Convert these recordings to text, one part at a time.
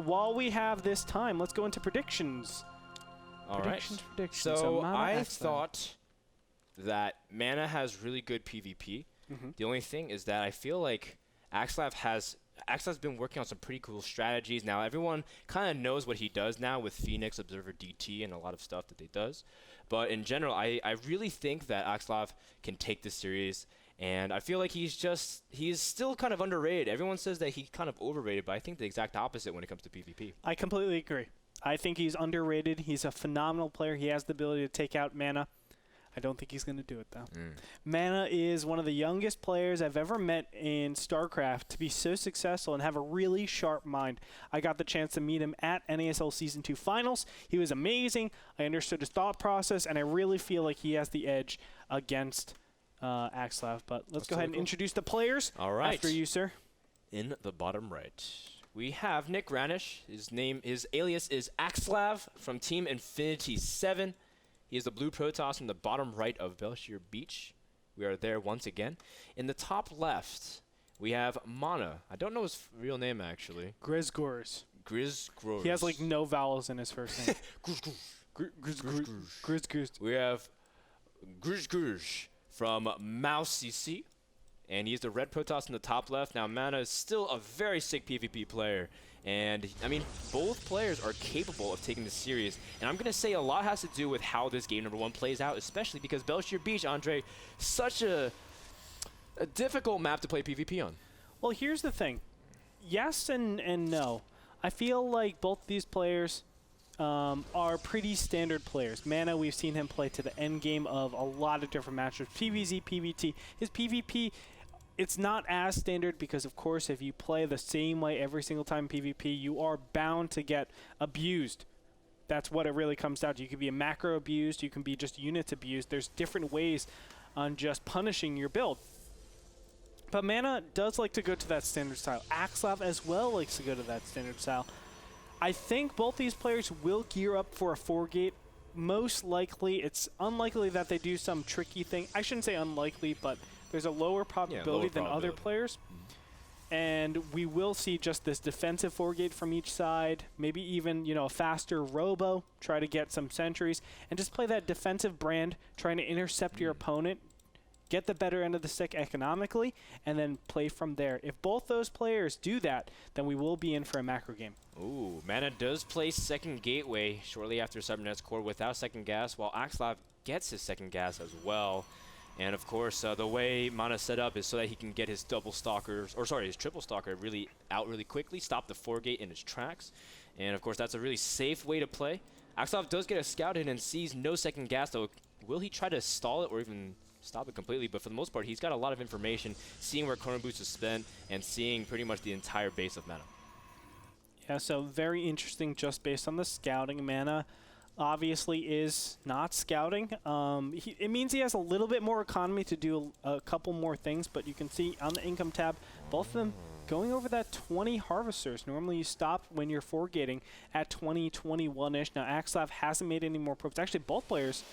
while we have this time, let's go into predictions. All predictions. So MaNa, I Axslav. thought that MaNa has really good PvP. The only thing is that I feel like Axslav's been working on some pretty cool strategies. Now everyone kind of knows what he does now with Phoenix, Observer DT, and a lot of stuff that he does. But in general, I really think that Axslav can take this series. And I feel like he's still kind of underrated. Everyone says that he's kind of overrated, but I think the exact opposite when it comes to PvP. I completely agree. I think he's underrated. He's a phenomenal player. He has the ability to take out MaNa. I don't think he's going to do it, though. MaNa is one of the youngest players I've ever met in StarCraft to be so successful and have a really sharp mind. I got the chance to meet him at NASL Season 2 Finals. He was amazing. I understood his thought process, and I really feel like he has the edge against Axslav. But let's go ahead and introduce the players. All right. After you, sir. In the bottom right, we have Nick Ranish. His alias is Axslav from Team Infinity 7. He is the blue Protoss in the bottom right of Bel'Shir Beach. We are there once again. In the top left, we have MaNa. I don't know his real name, actually. Grizgors. Grizgors. He has, like, no vowels in his first name. Grizgors. We have Grizgors from Mouse CC. And he's the red Protoss in the top left. Now, MaNa is still a very sick PvP player. And, I mean, both players are capable of taking this series. And I'm going to say a lot has to do with how this game number 1 plays out, especially because Bel'Shir Beach, Andre, such a difficult map to play PvP on. Well, here's the thing. Yes and no. I feel like both these players are pretty standard players. MaNa, we've seen him play to the end game of a lot of different matches. PvZ, PvT. His PvP, it's not as standard because, of course, if you play the same way every single time in PvP, you are bound to get abused. That's what it really comes down to. You can be a macro abused. You can be just units abused. There's different ways on just punishing your build. But MaNa does like to go to that standard style. Axslav as well likes to go to that standard style. I think both these players will gear up for a 4-gate. Most likely, it's unlikely that they do some tricky thing. I shouldn't say unlikely, but there's a lower probability than other players. And we will see just this defensive 4-gate from each side, maybe even, you know, a faster robo, try to get some sentries, and just play that defensive brand, trying to intercept your opponent, get the better end of the stick economically, and then play from there. If both those players do that, then we will be in for a macro game. Ooh, MaNa does play second gateway shortly after Cybernet's core without second gas, while Axslav gets his second gas as well. And of course, the way MaNa's set up is so that he can get his double stalkers, or sorry, his triple stalker really out really quickly, stop the 4-gate in his tracks. And of course, that's a really safe way to play. Axslav does get a scout in and sees no second gas, though. Will he try to stall it or even stop it completely? But for the most part, he's got a lot of information, seeing where Chrono Boost is spent, and seeing pretty much the entire base of MaNa. Yeah, so very interesting just based on the scouting. MaNa obviously is not scouting. It means he has a little bit more economy to do a couple more things, but you can see on the income tab, both of them going over that 20 harvesters. Normally you stop when you're 4-gating at 20, 21-ish. Now Axslav hasn't made any more probes. Actually, both players,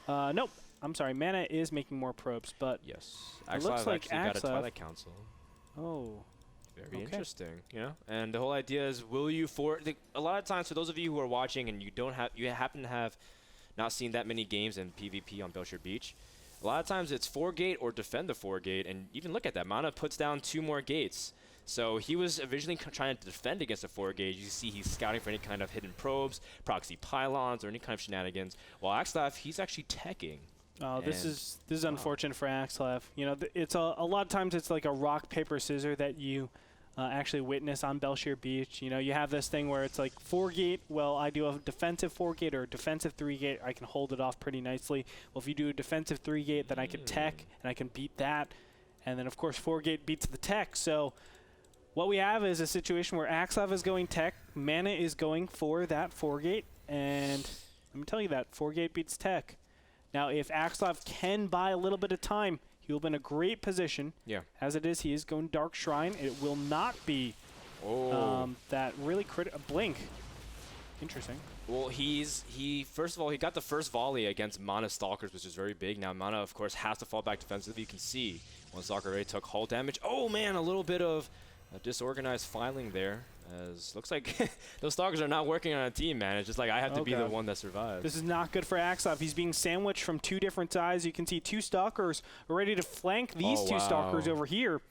nope. I'm sorry, MaNa is making more probes, but yes, it looks like actually got a Twilight Council. Oh. Very interesting, you know. And the whole idea is, will you a lot of times for those of you who are watching and you happen to have not seen that many games in PvP on Bel'Shir Beach, a lot of times it's 4-gate or defend the 4-gate, and even look at that, MaNa puts down 2 more gates. So he was originally trying to defend against a 4-gate. You see he's scouting for any kind of hidden probes, proxy pylons, or any kind of shenanigans. While Axslav, he's actually teching. Oh, this is unfortunate for Axslav. You know, it's a lot of times it's like a rock paper scissors that you actually witness on Bel'Shir Beach. You know, you have this thing where it's like 4-gate. Well, I do a defensive 4-gate or a defensive 3-gate. I can hold it off pretty nicely. Well, if you do a defensive 3-gate, then I can tech and I can beat that. And then of course 4-gate beats the tech. So what we have is a situation where Axslav is going tech, MaNa is going for that 4-gate, and let me tell you that 4-gate beats tech. Now, if Axslav can buy a little bit of time, he will be in a great position. Yeah. As it is, he is going Dark Shrine. It will not be that really critical blink. Interesting. Well, first of all, he got the first volley against MaNa Stalkers, which is very big. Now, MaNa, of course, has to fall back defensively. You can see one Stalker already took hull damage. Oh, man, a little bit of disorganized filing there. As looks like those Stalkers are not working on a team, man. It's just like I have to be the one that survives. This is not good for Axslav. He's being sandwiched from 2 different sides. You can see 2 Stalkers ready to flank these 2 Stalkers over here.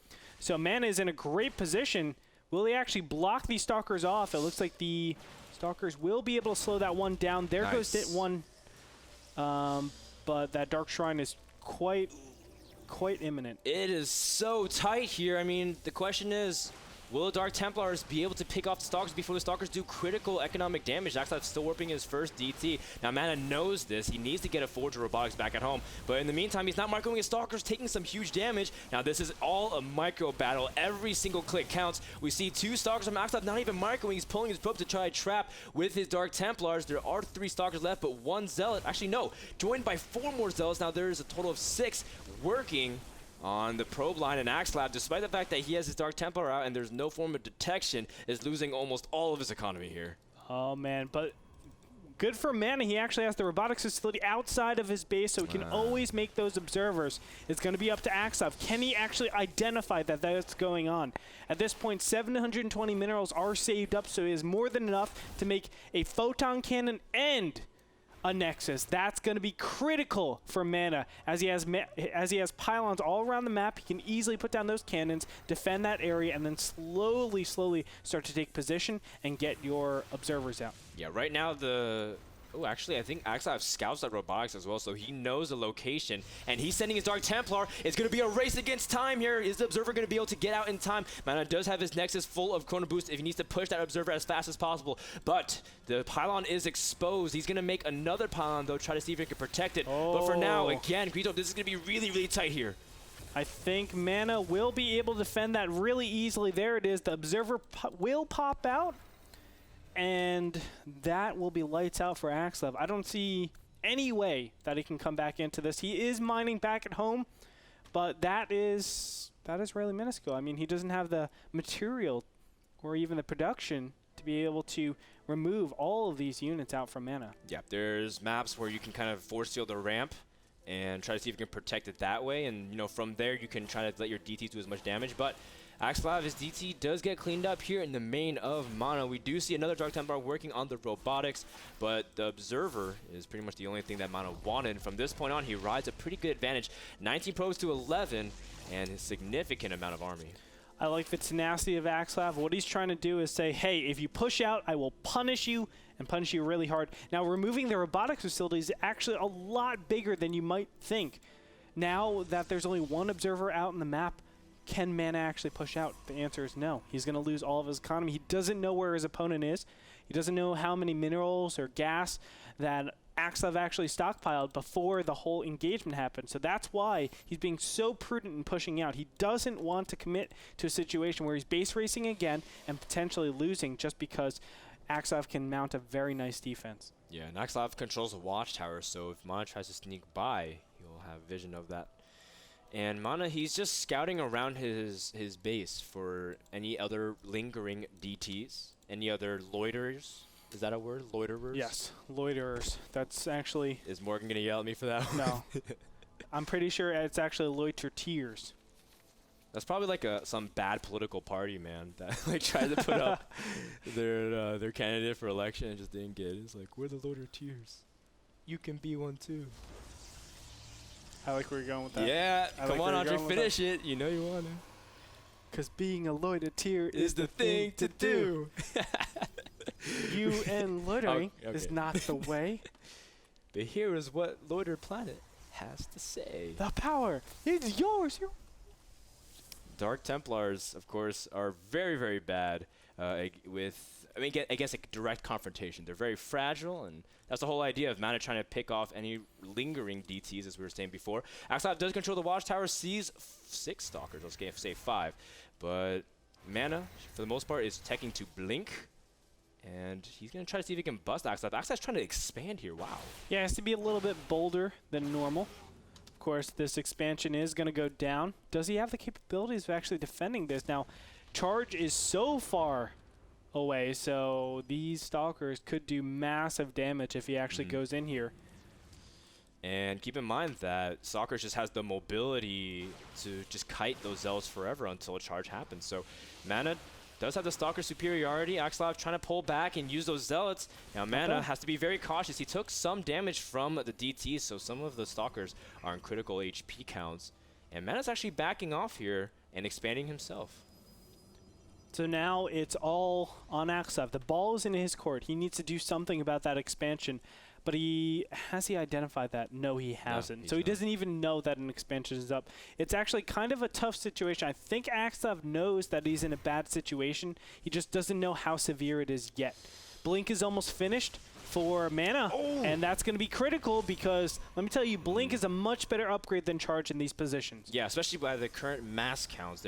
So MaNa is in a great position. Will he actually block these Stalkers off? It looks like the Stalkers will be able to slow that one down. There goes it one. But that Dark Shrine is quite imminent. It is so tight here. I mean, the question is, will the Dark Templars be able to pick off the Stalkers before the Stalkers do critical economic damage? Axslav's still warping his first DT. Now, MaNa knows this. He needs to get a Forge of Robotics back at home. But in the meantime, he's not microing his Stalkers, taking some huge damage. Now, this is all a micro battle. Every single click counts. We see 2 Stalkers from Axslav not even microing. He's pulling his probe to try to trap with his Dark Templars. There are 3 Stalkers left, but 1 Zealot. Actually, no. Joined by 4 more Zealots. Now, there is a total of 6 working on the probe line, and Axslav, despite the fact that he has his Dark Templar out and there's no form of detection, is losing almost all of his economy here. Oh, man, but good for MaNa. He actually has the robotics facility outside of his base, so he can always make those observers. It's going to be up to Axslav. Can he actually identify that that's going on? At this point, 720 minerals are saved up, so it is more than enough to make a photon cannon and a Nexus. That's going to be critical for MaNa. As he has pylons all around the map, he can easily put down those cannons, defend that area, and then slowly start to take position and get your observers out. Yeah, right now actually, I think Axslav scouts that robotics as well, so he knows the location, and he's sending his Dark Templar. It's going to be a race against time here. Is the Observer going to be able to get out in time? MaNa does have his Nexus full of Chrono Boost if he needs to push that Observer as fast as possible, but the pylon is exposed. He's going to make another pylon, though, try to see if he can protect it. But for now, again, Gretorp, this is going to be really tight here. I think MaNa will be able to defend that really easily. There it is. The Observer will pop out, and that will be lights out for Axslav. I don't see any way that he can come back into this. He is mining back at home, but that is really minuscule. I mean, he doesn't have the material or even the production to be able to remove all of these units out from MaNa. Yeah, there's maps where you can kind of force seal the ramp and try to see if you can protect it that way, and from there you can try to let your DTs do as much damage. But Axslav, his DT does get cleaned up here in the main of MaNa. We do see another Dark Templar working on the robotics, but the Observer is pretty much the only thing that MaNa wanted. From this point on, he rides a pretty good advantage. 19 probes to 11, and a significant amount of army. I like the tenacity of Axslav. What he's trying to do is say, hey, if you push out, I will punish you, and punish you really hard. Now, removing the robotics facility is actually a lot bigger than you might think. Now that there's only 1 Observer out in the map, can MaNa actually push out? The answer is no. He's going to lose all of his economy. He doesn't know where his opponent is. He doesn't know how many minerals or gas that Axslav actually stockpiled before the whole engagement happened. So that's why he's being so prudent in pushing out. He doesn't want to commit to a situation where he's base racing again and potentially losing just because Axslav can mount a very nice defense. Yeah, and Axslav controls the watchtower, so if MaNa tries to sneak by, he'll have vision of that. And MaNa, he's just scouting around his base for any other lingering DTs, any other loiterers. Is that a word? Loiterers? Yes, loiterers. That's actually... Is Morgan going to yell at me for that? No. I'm pretty sure it's actually loiter-tears. That's probably like some bad political party, man, that like tried to put up their candidate for election and just didn't get it. It's like, we're the loiter-tears. You can be one too. I like where you're going with that. Yeah, come on, Andre, finish it. You know you want to. Because being a loiter-tear is the thing to do. You and loitering is not the way. But here is what Loiter Planet has to say. The power is yours. Dark Templars, of course, are very bad with, I guess a direct confrontation. They're very fragile, and that's the whole idea of MaNa trying to pick off any lingering DTs, as we were saying before. Axslav does control the watchtower, sees 6 Stalkers, let's say 5. But MaNa, for the most part, is teching to blink, and he's going to try to see if he can bust Axslav. Axlav's trying to expand here, wow. Yeah, he has to be a little bit bolder than normal. Of course, this expansion is going to go down. Does he have the capabilities of actually defending this? Now, charge is so far away, so these Stalkers could do massive damage if he actually goes in here. And keep in mind that Stalkers just has the mobility to just kite those Zealots forever until a charge happens. So MaNa does have the Stalker superiority. Axslav trying to pull back and use those Zealots. Now MaNa has to be very cautious. He took some damage from the DT, so some of the Stalkers are in critical HP counts. And MaNa's actually backing off here and expanding himself. So now it's all on Axslav. The ball is in his court. He needs to do something about that expansion. But has he identified that? No, he hasn't. No, so he doesn't even know that an expansion is up. It's actually kind of a tough situation. I think Axslav knows that he's in a bad situation. He just doesn't know how severe it is yet. Blink is almost finished for MaNa, and that's going to be critical because, let me tell you, Blink is a much better upgrade than Charge in these positions. Yeah, especially by the current mass counts.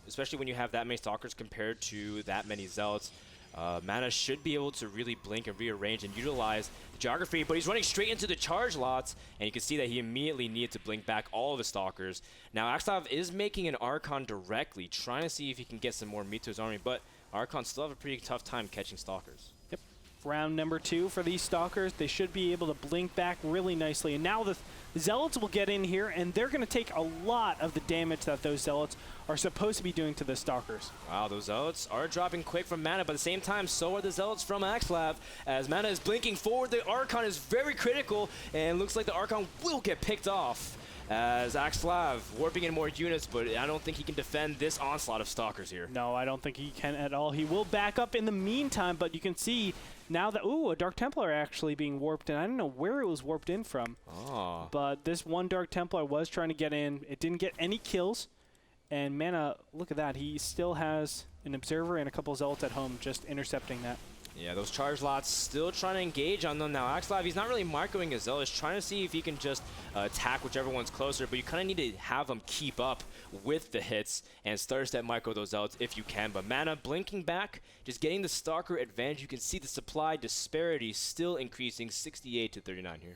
Especially when you have that many Stalkers compared to that many Zealots. MaNa should be able to really blink and rearrange and utilize the geography, but he's running straight into the charge lots, and you can see that he immediately needed to blink back all of his Stalkers. Now, Axslav is making an Archon directly, trying to see if he can get some more meat to his army, but Archon still have a pretty tough time catching Stalkers. Yep. Round number 2 for these Stalkers. They should be able to blink back really nicely, and now the Zealots will get in here, and they're going to take a lot of the damage that those Zealots are supposed to be doing to the Stalkers. Wow, those Zealots are dropping quick from MaNa, but at the same time, so are the Zealots from Axslav. As MaNa is blinking forward, the Archon is very critical, and looks like the Archon will get picked off. As Axslav warping in more units, but I don't think he can defend this onslaught of Stalkers here. No, I don't think he can at all. He will back up in the meantime, but you can see now that, a Dark Templar actually being warped in. I don't know where it was warped in from. Oh. But this one Dark Templar was trying to get in. It didn't get any kills. And MaNa, look at that. He still has an Observer and a couple Zealots at home just intercepting that. Yeah, those charge lots still trying to engage on them. Now, Axslav, he's not really microing his Zealots, trying to see if he can just attack whichever one's closer, but you kind of need to have them keep up with the hits and start step micro those Zealots if you can. But MaNa blinking back, just getting the Stalker advantage. You can see the supply disparity still increasing 68 to 39 here.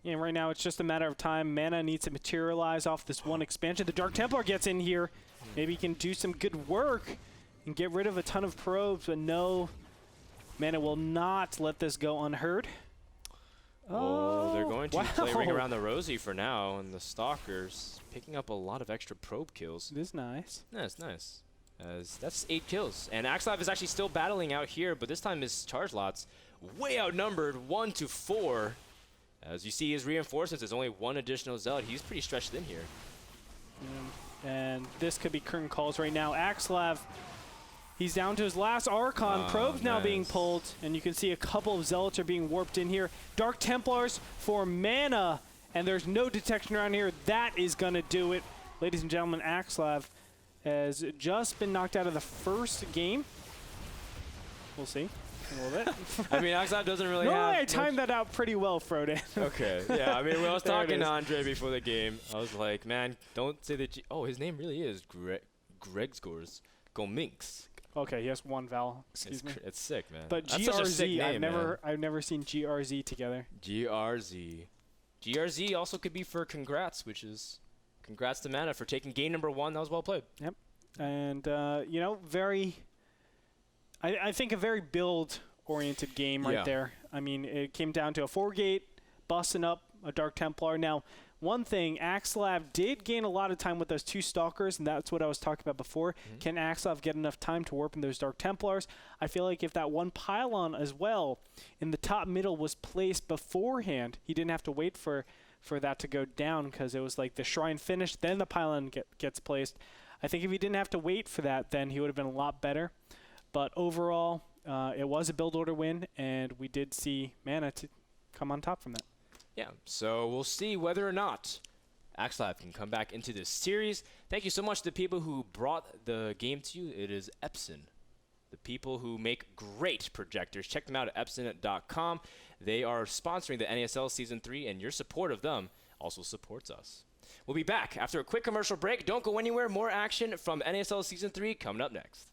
Yeah, right now it's just a matter of time. MaNa needs to materialize off this one expansion. The Dark Templar gets in here. Maybe he can do some good work and get rid of a ton of probes, but no. MaNa will not let this go unheard. Oh, they're going to play Ring Around the Rosie for now, and the Stalkers picking up a lot of extra probe kills. It is nice. Yeah, it's nice. That's 8 kills. And Axslav is actually still battling out here, but this time his charge lots way outnumbered 1-4. As you see his reinforcements, there's only one additional Zealot. He's pretty stretched in here. And this could be curtain calls right now. Axslav, he's down to his last Archon. Probes now being pulled, and you can see a couple of Zealots are being warped in here. Dark Templars for MaNa, and there's no detection around here. That is going to do it. Ladies and gentlemen, Axslav has just been knocked out of the first game. We'll see in a little bit. I mean, Axslav doesn't really have I timed that out pretty well, Frodan. Okay, yeah, I mean, when I was talking to Andre before the game, I was like, man, don't say that. Oh, his name really is Greg Scores Gominks. Okay, he has one vowel. Excuse me. It's sick, man. But that's such a sick name, I've never seen GRZ together. GRZ also could be for congrats, which is congrats to MaNa for taking game number 1. That was well played. Yep. And you know, I think a very build-oriented game right there. I mean, it came down to a 4-gate, busting up a Dark Templar. Now, one thing, Axslav did gain a lot of time with those 2 Stalkers, and that's what I was talking about before. Can Axslav get enough time to warp in those Dark Templars? I feel like if that one pylon as well in the top middle was placed beforehand, he didn't have to wait for that to go down because it was like the shrine finished, then the pylon gets placed. I think if he didn't have to wait for that, then he would have been a lot better. But overall, it was a build order win, and we did see MaNa to come on top from that. Yeah, so we'll see whether or not Axslav can come back into this series. Thank you so much to the people who brought the game to you. It is Epson, the people who make great projectors. Check them out at epson.com. They are sponsoring the NASL Season 3, and your support of them also supports us. We'll be back after a quick commercial break. Don't go anywhere. More action from NASL Season 3 coming up next.